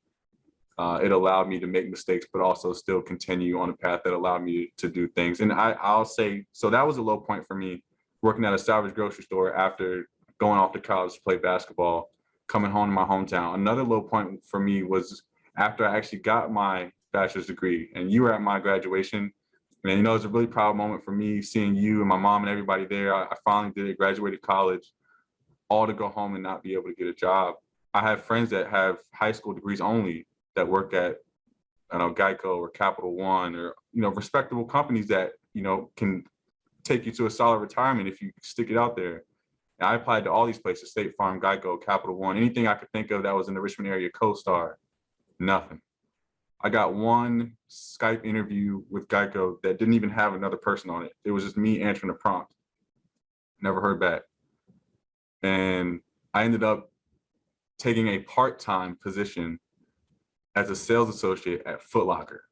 it allowed me to make mistakes, but also still continue on a path that allowed me to do things. And I'll say, so that was a low point for me, working at a salvage grocery store after going off to college to play basketball, coming home to my hometown. Another low point for me was after I actually got my bachelor's degree, and you were at my graduation. Man, you know, it's a really proud moment for me seeing you and my mom and everybody there. I finally did it, graduated college, all to go home and not be able to get a job. I have friends that have high school degrees only that work at, I don't know, Geico or Capital One or, you know, respectable companies that, you know, can take you to a solid retirement if you stick it out there. And I applied to all these places, State Farm, Geico, Capital One, anything I could think of that was in the Richmond area, CoStar, nothing. I got one Skype interview with Geico that didn't even have another person on it. It was just me answering a prompt. Never heard back. And I ended up taking a part-time position as a sales associate at Foot Locker.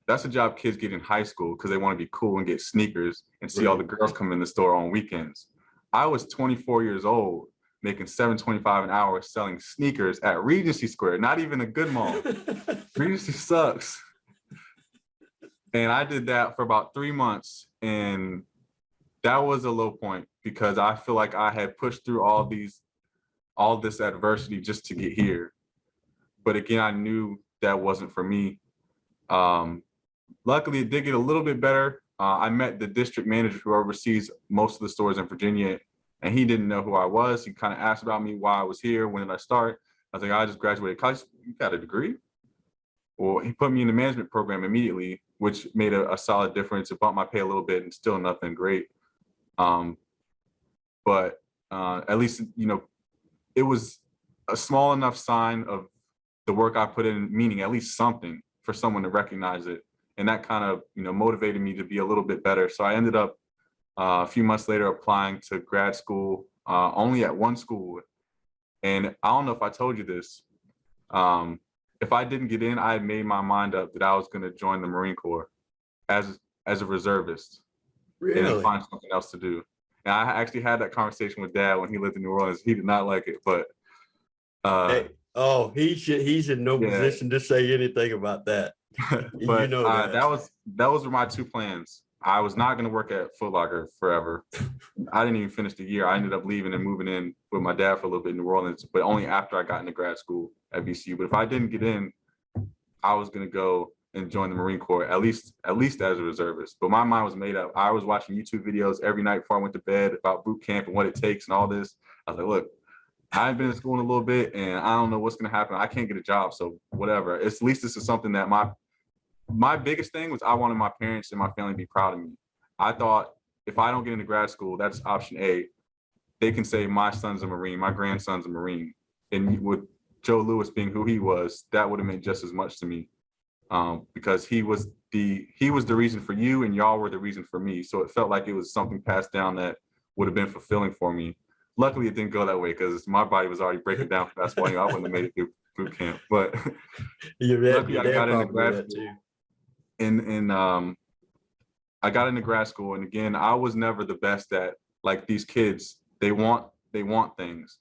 That's a job kids get in high school because they want to be cool and get sneakers and see all the girls come in the store on weekends. I was 24 years old, making $7.25 an hour selling sneakers at Regency Square, not even a good mall. Regency sucks. And I did that for about 3 months. And that was a low point because I feel like I had pushed through all this adversity just to get here. But again, I knew that wasn't for me. Luckily, it did get a little bit better. I met the district manager who oversees most of the stores in Virginia, and he didn't know who I was. He kind of asked about me, why I was here, when did I start? I was like, I just graduated college. You got a degree? Well, he put me in the management program immediately, which made a solid difference. It bumped my pay a little bit and still nothing great. But at least, you know, it was a small enough sign of the work I put in, meaning at least something for someone to recognize it. And that kind of, you know, motivated me to be a little bit better. So I ended up a few months later applying to grad school, only at one school. And I don't know if I told you this. If I didn't get in, I had made my mind up that I was going to join the Marine Corps as a reservist. Really? And then find something else to do. And I actually had that conversation with Dad when he lived in New Orleans. He did not like it, but he's in no position to say anything about that. But you know that was my two plans. I was not going to work at Foot Locker forever. I didn't even finish the year. I ended up leaving and moving in with my dad for a little bit in New Orleans, but only after I got into grad school at VCU. But if I didn't get in, I was going to go and join the Marine Corps, at least as a reservist. But my mind was made up. I was watching YouTube videos every night before I went to bed about boot camp and what it takes and all this. I was like, look, I've been in school in a little bit and I don't know what's going to happen. I can't get a job. So whatever. At least this is something that my biggest thing was I wanted my parents and my family to be proud of me. I thought if I don't get into grad school, that's option A. They can say my son's a Marine, my grandson's a Marine. And with Joe Lewis being who he was, that would have meant just as much to me. Because he was the reason for you and y'all were the reason for me. So it felt like it was something passed down that would have been fulfilling for me. Luckily, it didn't go that way because my body was already breaking down for basketball. I wouldn't have made it through boot camp. But luckily, I got into grad school. And I got into grad school. And again, I was never the best at, like, these kids. They want things.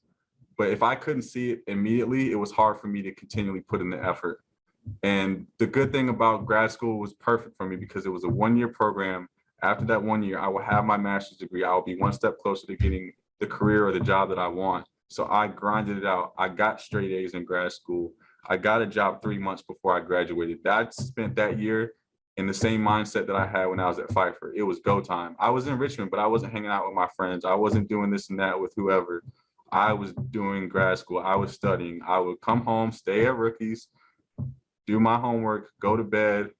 But if I couldn't see it immediately, it was hard for me to continually put in the effort. And the good thing about grad school was perfect for me because it was a 1-year program. After that 1 year, I will have my master's degree. I will be one step closer to getting the career or the job that I want. So I grinded it out. I got straight A's in grad school. I got a job 3 months before I graduated. I spent that year in the same mindset that I had when I was at Pfeiffer. It was go time. I was in Richmond, but I wasn't hanging out with my friends. I wasn't doing this and that with whoever. I was doing grad school. I was studying. I would come home, stay at Rookies, do my homework, go to bed,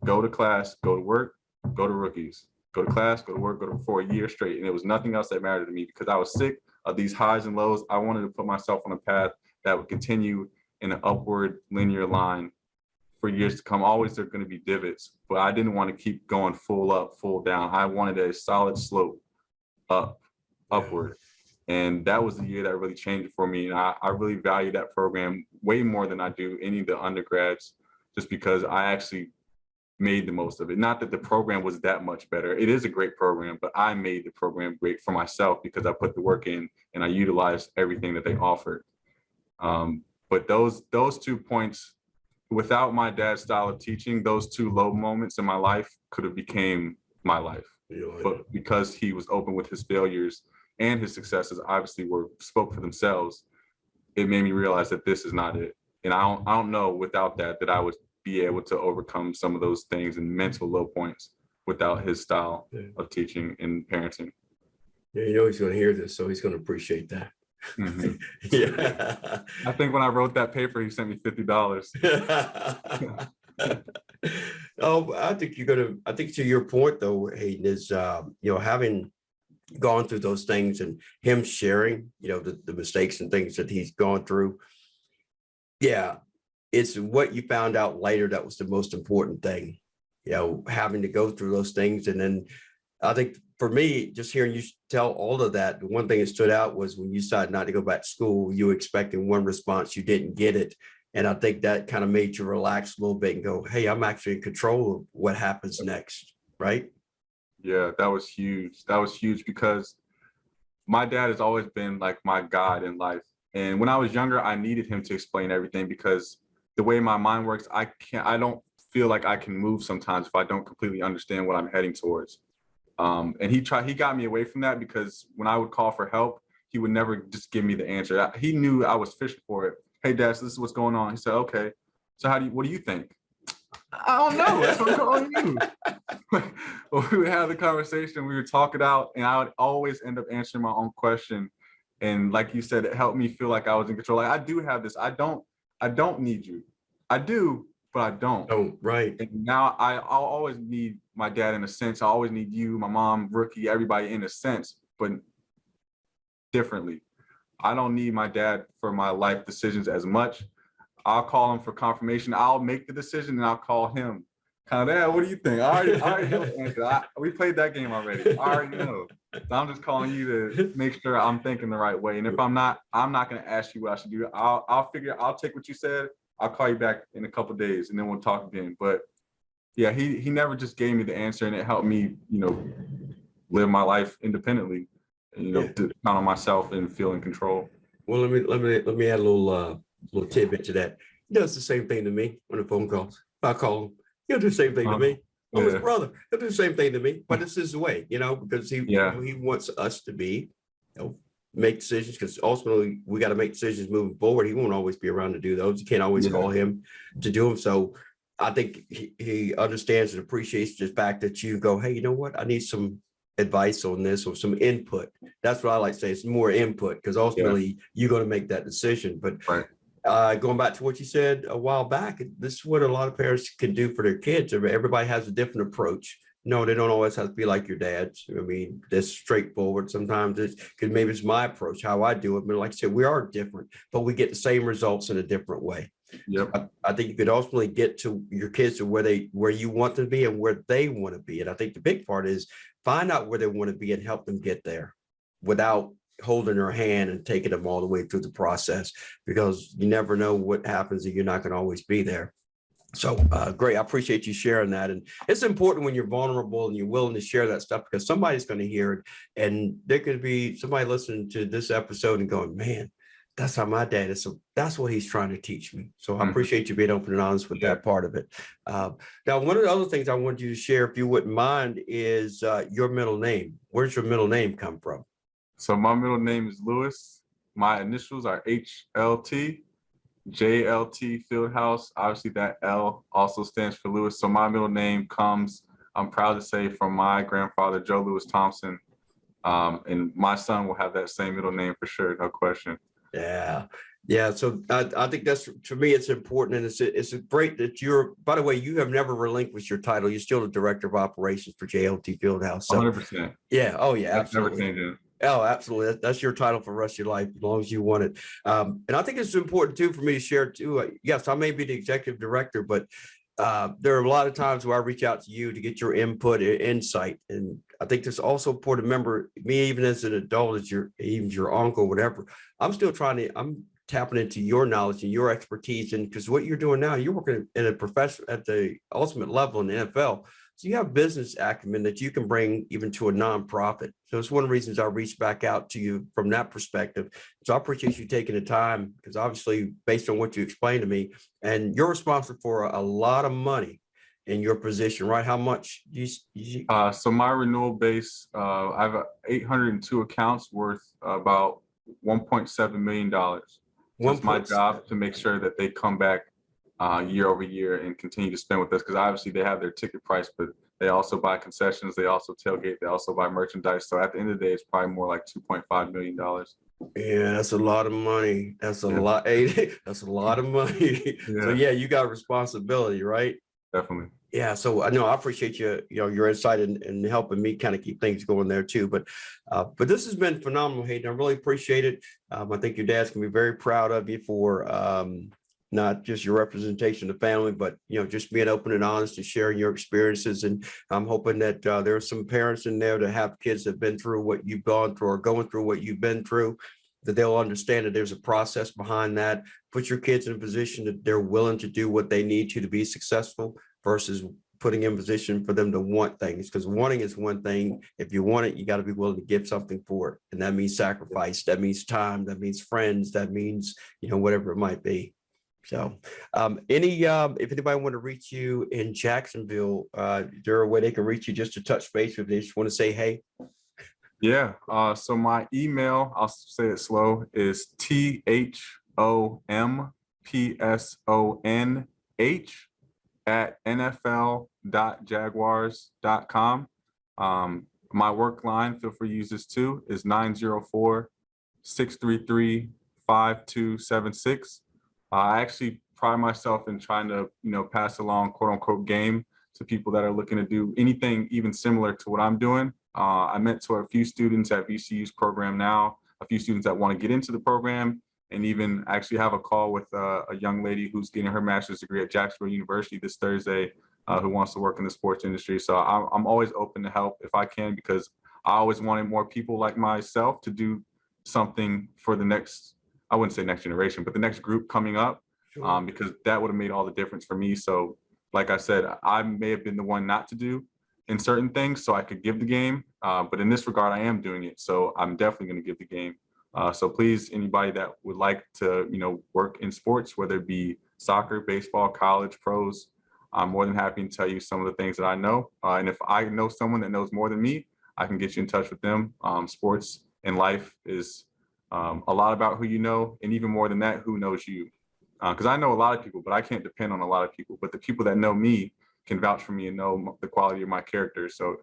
go to class, go to work, go to Rookies, go to class, go to work, go to for a year straight. And it was nothing else that mattered to me because I was sick of these highs and lows. I wanted to put myself on a path that would continue in an upward linear line for years to come. Always there are going to be divots, but I didn't want to keep going full up, full down. I wanted a solid slope upward. And that was the year that really changed it for me. And I really value that program way more than I do any of the undergrads, just because I actually made the most of it. Not that the program was that much better. It is a great program, but I made the program great for myself because I put the work in and I utilized everything that they offered. But those 2 points, without my dad's style of teaching, those 2 low moments in my life could have became my life. But because he was open with his failures and his successes obviously spoke for themselves, it made me realize that this is not it. And I don't know without that I would be able to overcome some of those things and mental low points without his style of teaching and parenting. Yeah, you know he's going to hear this, so he's going to appreciate that. Mm-hmm. Yeah. I think when I wrote that paper, he sent me $50. Oh, I think I think to your point though, Hayden, is, having gone through those things and him sharing, the mistakes and things that he's gone through. Yeah. It's what you found out later that was the most important thing, having to go through those things. And then I think for me, just hearing you tell all of that, the one thing that stood out was when you decided not to go back to school, you were expecting one response, you didn't get it. And I think that kind of made you relax a little bit and go, hey, I'm actually in control of what happens next, right? Yeah, that was huge. That was huge because my dad has always been like my guide in life. And when I was younger, I needed him to explain everything because the way my mind works, I don't feel like I can move sometimes if I don't completely understand what I'm heading towards. And he got me away from that because when I would call for help, he would never just give me the answer. He knew I was fishing for it. Hey, Dad, so this is what's going on. He said, okay, so what do you think? I don't know. That's what I'm calling you. Well, we would have the conversation, we would talk it out, and I would always end up answering my own question. And like you said, it helped me feel like I was in control. Like I do have this. I don't need you. I do, but I don't. Oh, right. And now I'll always need my dad in a sense. I always need you, my mom, Rookie, everybody in a sense, but differently. I don't need my dad for my life decisions as much. I'll call him for confirmation. I'll make the decision and I'll call him. Kind of, Dad, what do you think? I already know the answer. We played that game already. I already know. So I'm just calling you to make sure I'm thinking the right way. And if I'm not going to ask you what I should do. I'll take what you said. I'll call you back in a couple of days and then we'll talk again. But yeah, he never just gave me the answer, and it helped me, live my life independently, and, to count on myself and feel in control. Well, let me add a little tidbit to that. He does the same thing to me on the phone calls. I call him. He'll do the same thing to me. I'm his brother. He'll do the same thing to me. But this is the way, because he wants us to be, make decisions, because ultimately we got to make decisions moving forward. He won't always be around to do those. You can't always call him to do them. So I think he understands and appreciates the fact that you go, hey, you know what? I need some advice on this or some input. That's what I like to say. It's more input because ultimately you're going to make that decision. But going back to what you said a while back, this is what a lot of parents can do for their kids. Everybody has a different approach. No, they don't always have to be like your dad's. I mean, that's straightforward. Sometimes it's because maybe it's my approach, how I do it. But like I said, we are different, but we get the same results in a different way. Yep. I think you could ultimately get to your kids to where you want them to be and where they want to be. And I think the big part is find out where they want to be and help them get there without holding their hand and taking them all the way through the process, because you never know what happens and you're not going to always be there. So great. I appreciate you sharing that. And it's important when you're vulnerable and you're willing to share that stuff, because somebody's going to hear it. And there could be somebody listening to this episode and going, man, that's how my dad is. So that's what he's trying to teach me. So I appreciate you being open and honest with that part of it. Now, one of the other things I wanted you to share, if you wouldn't mind, is your middle name. Where's your middle name come from? So my middle name is Lewis. My initials are HLT. JLT Fieldhouse. Obviously, that L also stands for Lewis. So my middle name comes, I'm proud to say, from my grandfather, Joe Lewis Thompson. And my son will have that same middle name for sure, no question. Yeah. So I think that's, to me, it's important. And it's great that by the way, you have never relinquished your title. You're still the director of operations for JLT Fieldhouse. So 100%. Yeah. Oh, yeah. That's Absolutely. never changing. Oh, absolutely. That's your title for the rest of your life, as long as you want it. And I think it's important, too, for me to share, too. Yes, I may be the executive director, but there are a lot of times where I reach out to you to get your input and insight. And I think it's also important to remember, me, even as an adult, as your uncle, whatever, I'm tapping into your knowledge and your expertise. And because what you're doing now, you're working at at the ultimate level in the NFL. So you have business acumen that you can bring even to a nonprofit. So it's one of the reasons I reached back out to you from that perspective. So I appreciate you taking the time, because obviously, based on what you explained to me, and you're responsible for a lot of money in your position, right? How much? So my renewal base, I have 802 accounts worth about $1.7 million. So it's my job to make sure that they come back year over year and continue to spend with us, because obviously they have their ticket price, but they also buy concessions, they also tailgate, they also buy merchandise. So at the end of the day, it's probably more like $2.5 million. Yeah, that's a lot of money. That's a lot. Hey, that's a lot of money. So Yeah, yeah, you got responsibility, right? definitely. Yeah, so I know I appreciate your insight and helping me kind of keep things going there too. But this has been phenomenal, Hayden. I really appreciate it. I think your dad's gonna be very proud of you for not just your representation of family, but just being open and honest and sharing your experiences. And I'm hoping that there are some parents in there that have kids that have been through what you've gone through or going through what you've been through, that they'll understand that there's a process behind that. Put your kids in a position that they're willing to do what they need to be successful, versus putting in position for them to want things, because wanting is one thing. If you want it, you got to be willing to give something for it. And that means sacrifice, that means time, that means friends, that means, whatever it might be. So if anybody want to reach you in Jacksonville, is there a way they can reach you just to touch base if they just want to say, hey? Yeah. So my email, I'll say it slow, is THOMPSONH@nfl.jaguars.com. My work line, feel free to use this too, is 904-633-5276. I actually pride myself in trying to, pass along quote unquote game to people that are looking to do anything even similar to what I'm doing. I mentor a few students at VCU's program now, a few students that want to get into the program, and even actually have a call with a young lady who's getting her master's degree at Jacksonville University this Thursday, who wants to work in the sports industry. So I'm always open to help if I can, because I always wanted more people like myself to do something for the next, I wouldn't say next generation, but the next group coming up, Sure. because that would have made all the difference for me. So like I said, I may have been the one not to do in certain things so I could give the game, but in this regard, I am doing it. So I'm definitely going to give the game. So please, anybody that would like to, work in sports, whether it be soccer, baseball, college, pros, I'm more than happy to tell you some of the things that I know. And if I know someone that knows more than me, I can get you in touch with them. Sports and life is a lot about who you know, and even more than that, who knows you. Because I know a lot of people, but I can't depend on a lot of people. But the people that know me can vouch for me and know the quality of my character. So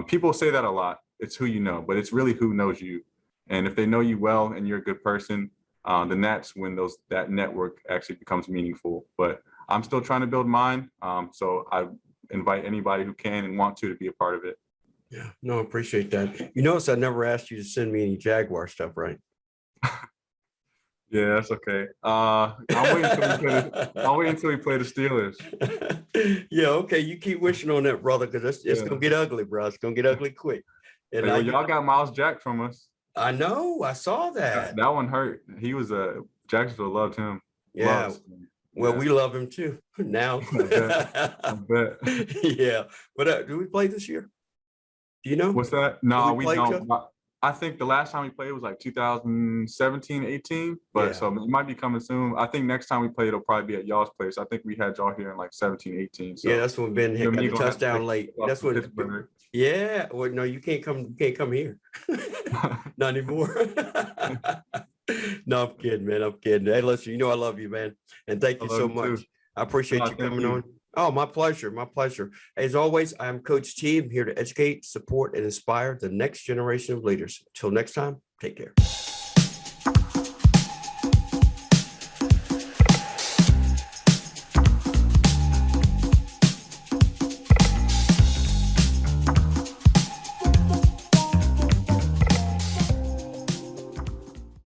people say that a lot. It's who you know, but it's really who knows you. And if they know you well and you're a good person, then that's when that network actually becomes meaningful. But I'm still trying to build mine. So I invite anybody who can and want to be a part of it. Yeah, no, I appreciate that. You notice I never asked you to send me any Jaguar stuff, right? Yeah, that's okay. I'll wait until we play the Steelers. Yeah, okay. You keep wishing on that, brother, because it's gonna get ugly, bro. It's gonna get ugly quick. And Hey, well, y'all got Miles Jack from us. I know, I saw that. That one hurt. He was Jacksonville loved him. Yeah. Loves him. Well, Yeah. we love him too now. I bet. Yeah, but do we play this year? Do you know? What's that? No, we play each don't. I think the last time we played was like 2017, 18, but Yeah. so it might be coming soon. I think next time we play, it'll probably be at y'all's place. I think we had y'all here in like 17, 18. So Yeah, that's when Ben you and got me the gonna have to touchdown take late. off That's to when. Pittsburgh. Yeah. Well, no, you can't come. You can't come here. Not anymore. No, I'm kidding, man. I'm kidding. Hey, listen, I love you, man, and thank I you love so you much. too. I appreciate No, you thank coming you. on. Oh, my pleasure. My pleasure. As always, I'm Coach T. I'm here to educate, support, and inspire the next generation of leaders. Until next time, take care.